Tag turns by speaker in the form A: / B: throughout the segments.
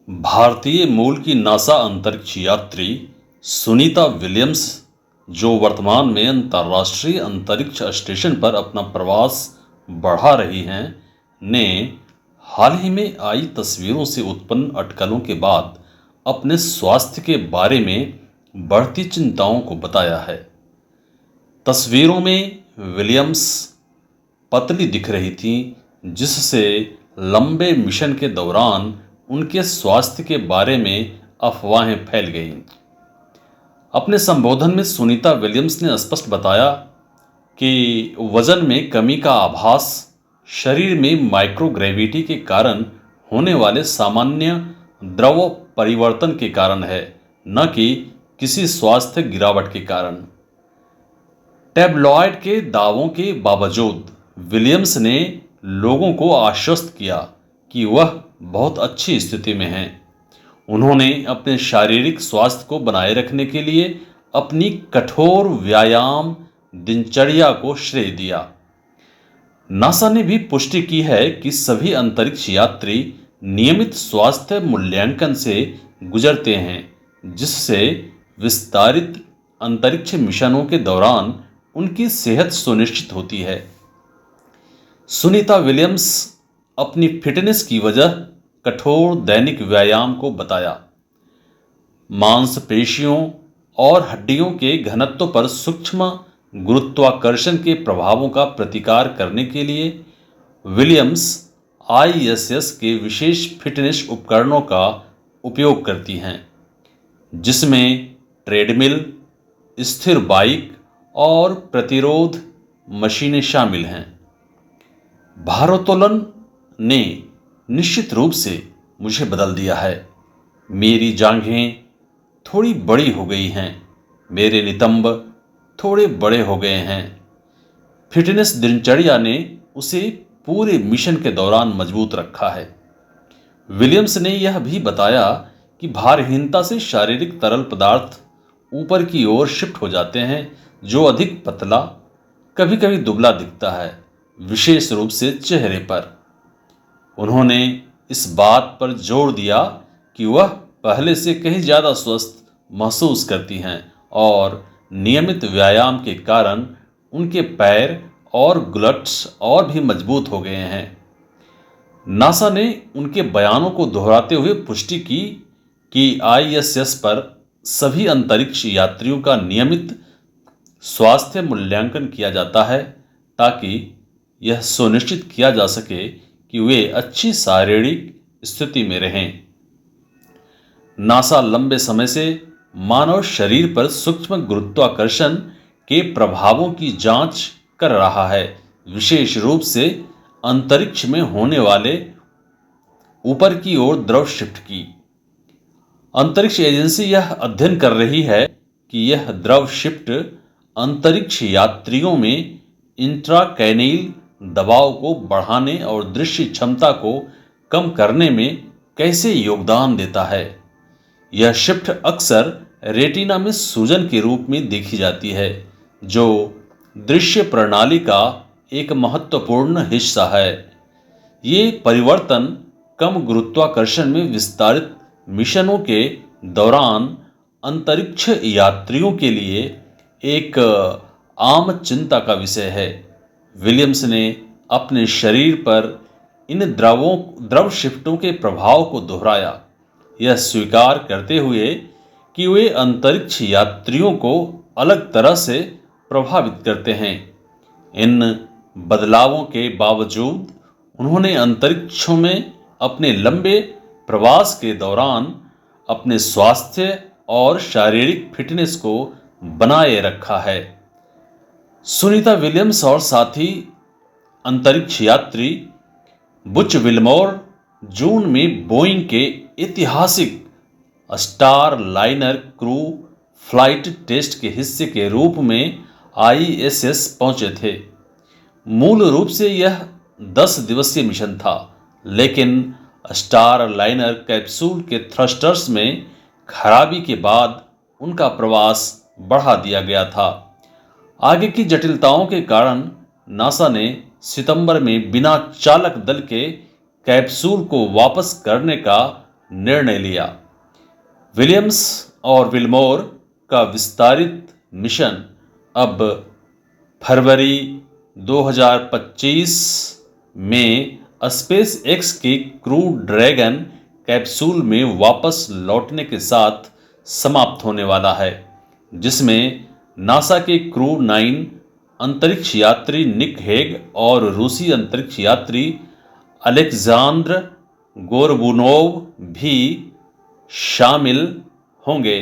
A: भारतीय मूल की नासा अंतरिक्ष यात्री सुनीता विलियम्स, जो वर्तमान में अंतर्राष्ट्रीय अंतरिक्ष स्टेशन पर अपना प्रवास बढ़ा रही हैं, ने हाल ही में आई तस्वीरों से उत्पन्न अटकलों के बाद अपने स्वास्थ्य के बारे में बढ़ती चिंताओं को बताया है। तस्वीरों में विलियम्स पतली दिख रही थीं, जिससे लंबे मिशन के दौरान उनके स्वास्थ्य के बारे में अफवाहें फैल गईं। अपने संबोधन में सुनीता विलियम्स ने स्पष्ट बताया कि वजन में कमी का आभास शरीर में माइक्रोग्रेविटी के कारण होने वाले सामान्य द्रव परिवर्तन के कारण है, न कि किसी स्वास्थ्य गिरावट के कारण। टैबलॉयड के दावों के बावजूद विलियम्स ने लोगों को आश्वस्त किया कि वह बहुत अच्छी स्थिति में हैं। उन्होंने अपने शारीरिक स्वास्थ्य को बनाए रखने के लिए अपनी कठोर व्यायाम दिनचर्या को श्रेय दिया। नासा ने भी पुष्टि की है कि सभी अंतरिक्ष यात्री नियमित स्वास्थ्य मूल्यांकन से गुजरते हैं, जिससे विस्तारित अंतरिक्ष मिशनों के दौरान उनकी सेहत सुनिश्चित होती है। सुनीता विलियम्स अपनी फिटनेस की वजह कठोर दैनिक व्यायाम को बताया। मांसपेशियों और हड्डियों के घनत्व पर सूक्ष्म गुरुत्वाकर्षण के प्रभावों का प्रतिकार करने के लिए विलियम्स ISS के विशेष फिटनेस उपकरणों का उपयोग करती हैं, जिसमें ट्रेडमिल, स्थिर बाइक और प्रतिरोध मशीनें शामिल हैं। भारोत्तोलन ने निश्चित रूप से मुझे बदल दिया है। मेरी जांघें थोड़ी बड़ी हो गई हैं, मेरे नितंब थोड़े बड़े हो गए हैं। फिटनेस दिनचर्या ने उसे पूरे मिशन के दौरान मजबूत रखा है। विलियम्स ने यह भी बताया कि भारहीनता से शारीरिक तरल पदार्थ ऊपर की ओर शिफ्ट हो जाते हैं, जो अधिक पतला, कभी कभी दुबला दिखता है, विशेष रूप से चेहरे पर। उन्होंने इस बात पर जोर दिया कि वह पहले से कहीं ज़्यादा स्वस्थ महसूस करती हैं और नियमित व्यायाम के कारण उनके पैर और ग्लट्स और भी मजबूत हो गए हैं। नासा ने उनके बयानों को दोहराते हुए पुष्टि की कि ISS पर सभी अंतरिक्ष यात्रियों का नियमित स्वास्थ्य मूल्यांकन किया जाता है, ताकि यह सुनिश्चित किया जा सके कि वे अच्छी शारीरिक स्थिति में रहें। नासा लंबे समय से मानव शरीर पर सूक्ष्म गुरुत्वाकर्षण के प्रभावों की जांच कर रहा है, विशेष रूप से अंतरिक्ष में होने वाले ऊपर की ओर द्रव शिफ्ट की। अंतरिक्ष एजेंसी यह अध्ययन कर रही है कि यह द्रव शिफ्ट अंतरिक्ष यात्रियों में इंट्राक्रैनियल दबाव को बढ़ाने और दृश्य क्षमता को कम करने में कैसे योगदान देता है। यह शिफ्ट अक्सर रेटिना में सूजन के रूप में देखी जाती है, जो दृश्य प्रणाली का एक महत्वपूर्ण हिस्सा है। ये परिवर्तन कम गुरुत्वाकर्षण में विस्तारित मिशनों के दौरान अंतरिक्ष यात्रियों के लिए एक आम चिंता का विषय है। विलियम्स ने अपने शरीर पर इन द्रव शिफ्टों के प्रभाव को दोहराया, यह स्वीकार करते हुए कि वे अंतरिक्ष यात्रियों को अलग तरह से प्रभावित करते हैं। इन बदलावों के बावजूद उन्होंने अंतरिक्षों में अपने लंबे प्रवास के दौरान अपने स्वास्थ्य और शारीरिक फिटनेस को बनाए रखा है। सुनीता विलियम्स और साथी अंतरिक्ष यात्री बुच विल्मोर जून में बोइंग के ऐतिहासिक Starliner crew flight test के हिस्से के रूप में ISS पहुंचे थे। मूल रूप से यह 10 दिवसीय मिशन था, लेकिन स्टार लाइनर कैप्सूल के थ्रस्टर्स में खराबी के बाद उनका प्रवास बढ़ा दिया गया था। आगे की जटिलताओं के कारण नासा ने सितंबर में बिना चालक दल के कैप्सूल को वापस करने का निर्णय लिया। विलियम्स और विल्मोर का विस्तारित मिशन अब फरवरी 2025 में स्पेस एक्स की क्रू ड्रैगन कैप्सूल में वापस लौटने के साथ समाप्त होने वाला है, जिसमें नासा के क्रू 9 अंतरिक्ष यात्री निक हेग और रूसी अंतरिक्ष यात्री अलेक्जेंद्र गोरबुनोव भी शामिल होंगे।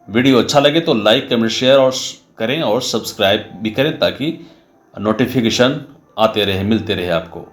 A: वीडियो अच्छा लगे तो लाइक, कमेंट, शेयर और करें और सब्सक्राइब भी करें ताकि नोटिफिकेशन आते रहे, मिलते रहे आपको।